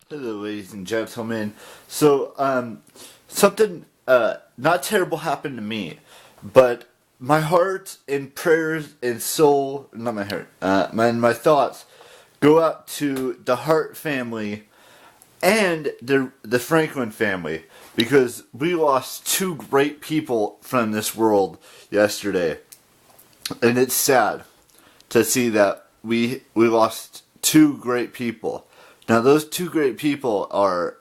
Hello, ladies and gentlemen. Something not terrible happened to me, but my heart and prayers and soul, not my heart, my thoughts go out to the Hart family and the Franklin family because we lost two great people from this world yesterday, and it's sad to see that we lost two great people. Now, those two great people are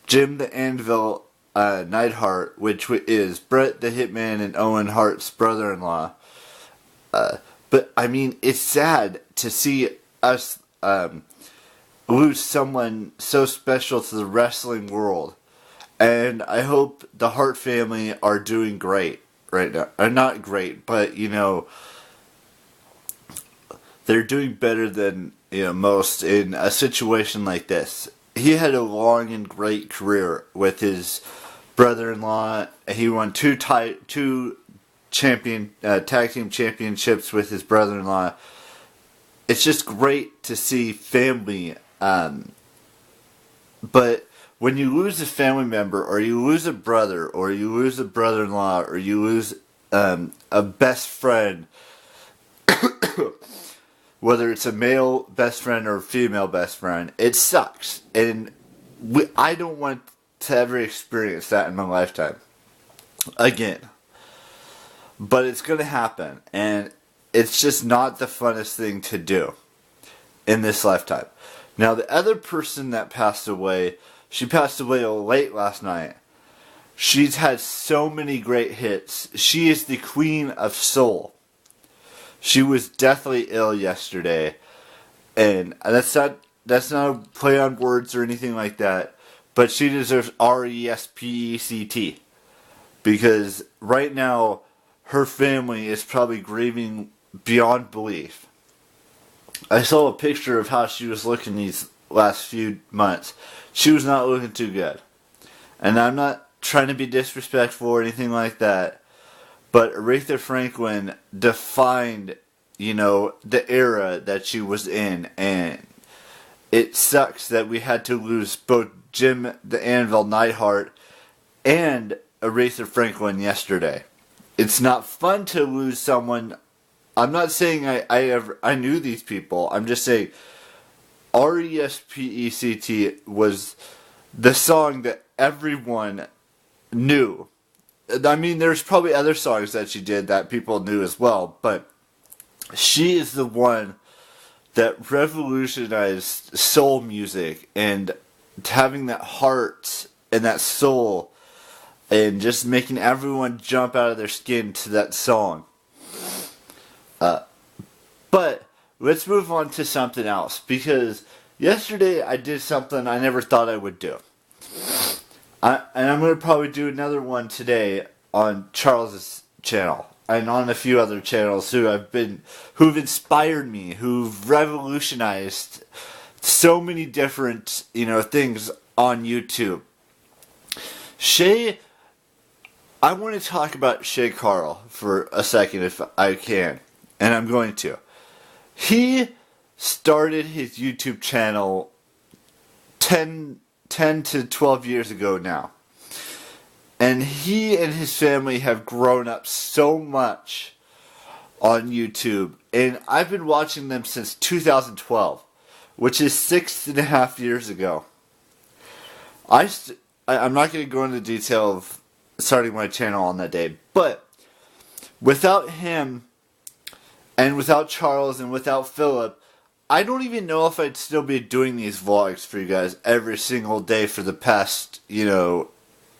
Jim the Anvil Neidhart, which is Brett the Hitman and Owen Hart's brother-in-law. But, I mean, it's sad to see us lose someone so special to the wrestling world. And I hope the Hart family are doing great right now. Or not great, but, they're doing better than most in a situation like this. He had a long and great career with his brother-in-law. He won two tag team championships with his brother-in-law. It's just great to see family. But when you lose a family member, or you lose a brother, or you lose a brother-in-law, or you lose a best friend, whether it's a male best friend or a female best friend, it sucks. And I don't want to ever experience that in my lifetime again. But it's going to happen. And it's just not the funnest thing to do in this lifetime. Now, the other person that passed away, she passed away late last night. She's had so many great hits. She is the queen of soul. She was deathly ill yesterday, and that's not a play on words or anything like that, but she deserves RESPECT, because right now her family is probably grieving beyond belief. I saw a picture of how she was looking these last few months. She was not looking too good, and I'm not trying to be disrespectful or anything like that, but Aretha Franklin defined, the era that she was in, and it sucks that we had to lose both Jim the Anvil Neidhart and Aretha Franklin yesterday. It's not fun to lose someone. I'm not saying I knew these people. I'm just saying RESPECT was the song that everyone knew. I mean, there's probably other songs that she did that people knew as well, but she is the one that revolutionized soul music and having that heart and that soul and just making everyone jump out of their skin to that song. But let's move on to something else, because yesterday I did something I never thought I would do. And I'm going to probably do another one today on Charles's channel and on a few other channels who've inspired me, who've revolutionized so many different, things on YouTube. Shay, I want to talk about Shay Carl for a second if I can, and I'm going to. He started his YouTube channel 10 to 12 years ago now. And he and his family have grown up so much on YouTube. And I've been watching them since 2012, which is 6.5 years ago. I'm not going to go into detail of starting my channel on that day. But without him, and without Charles, and without Philip, I don't even know if I'd still be doing these vlogs for you guys every single day for the past,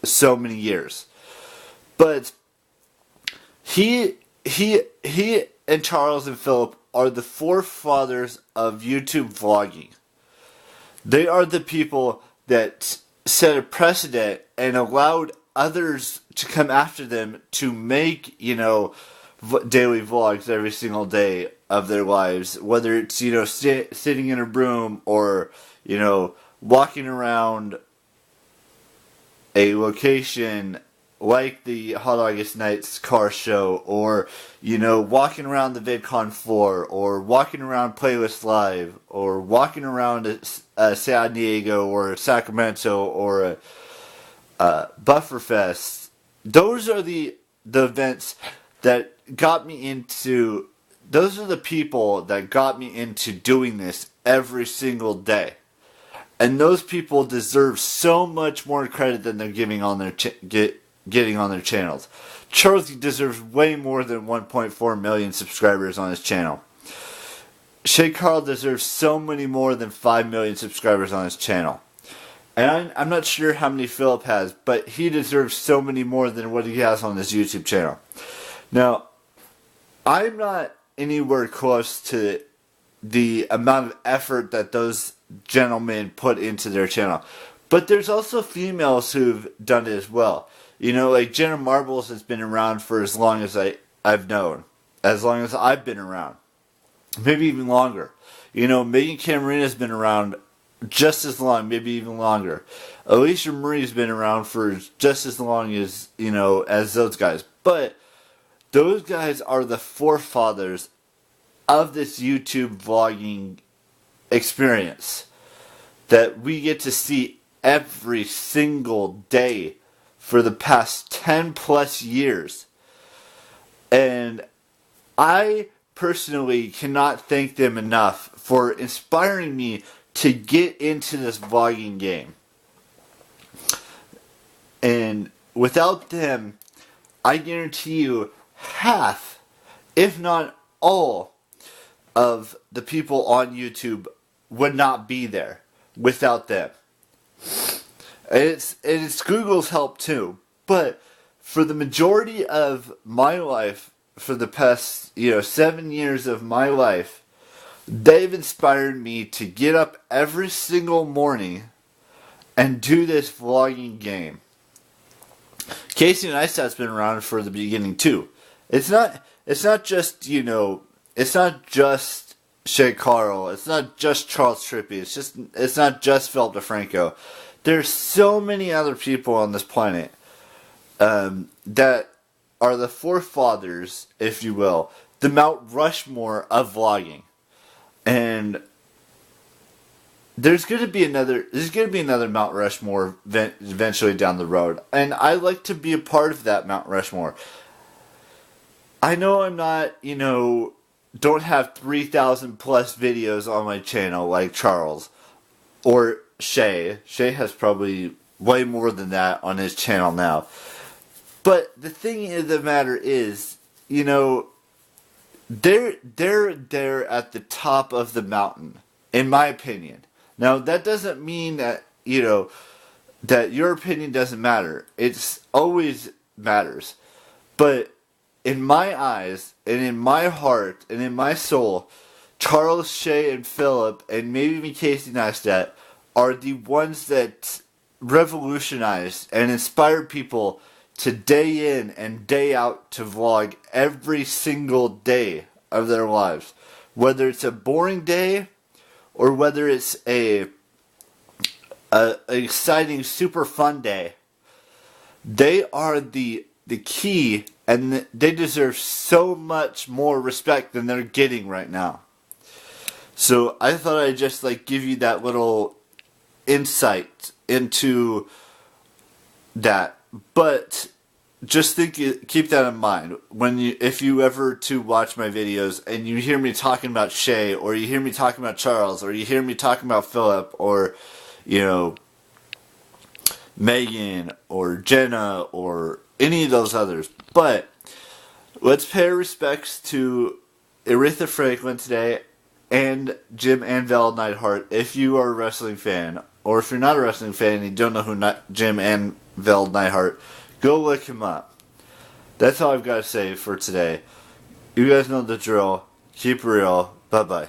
so many years. But he and Charles and Philip are the forefathers of YouTube vlogging. They are the people that set a precedent and allowed others to come after them to make, daily vlogs every single day of their lives, whether it's sitting in a room or walking around a location like the Hot August Nights car show, or, walking around the VidCon floor, or walking around Playlist Live, or walking around San Diego, or Sacramento, or Bufferfest. Those are the events that got me into, those are the people that got me into doing this every single day. And those people deserve so much more credit than they're giving on their getting on their channels. Charles deserves way more than 1.4 million subscribers on his channel. Shay Carl deserves so many more than 5 million subscribers on his channel. And I'm not sure how many Philip has, but he deserves so many more than what he has on his YouTube channel. Now, I'm not anywhere close to the amount of effort that those gentlemen put into their channel. But there's also females who've done it as well. Like Jenna Marbles has been around for as long as I've known. As long as I've been around. Maybe even longer. Megan Cameron has been around just as long, maybe even longer. Alicia Marie's been around for just as long as, as those guys. But those guys are the forefathers of this YouTube vlogging experience that we get to see every single day for the past 10 plus years. And I personally cannot thank them enough for inspiring me to get into this vlogging game. And without them, I guarantee you half, if not all, of the people on YouTube would not be there without them. And it's Google's help too. But for the majority of my life, for the past 7 years of my life, they've inspired me to get up every single morning and do this vlogging game. Casey Neistat's been around for the beginning too. It's not just it's not just Shay Carl. It's not just Charles Trippy. It's not just Philip DeFranco. There's so many other people on this planet that are the forefathers, if you will, the Mount Rushmore of vlogging. And there's going to be another Mount Rushmore eventually down the road, and I like to be a part of that Mount Rushmore. I know I'm not, don't have 3,000 plus videos on my channel like Charles or Shay. Shay has probably way more than that on his channel now. But the thing of the matter is, they're at the top of the mountain, in my opinion. Now, that doesn't mean that, that your opinion doesn't matter. It's always matters. But in my eyes, and in my heart, and in my soul, Charles, Shay, and Philip, and maybe even Casey Neistat, are the ones that revolutionized and inspired people to day in and day out to vlog every single day of their lives. Whether it's a boring day or whether it's a exciting, super fun day. They are the key, and they deserve so much more respect than they're getting right now. So I thought I'd just give you that little insight into that. But just keep that in mind if you ever to watch my videos and you hear me talking about Shay, or you hear me talking about Charles, or you hear me talking about Philip, or Megan or Jenna or any of those others. But let's pay our respects to Aretha Franklin today and Jim Anvil Neidhart if you are a wrestling fan. Or if you're not a wrestling fan and you don't know who Jim Anvil Neidhart, go look him up. That's all I've got to say for today. You guys know the drill. Keep it real. Bye-bye.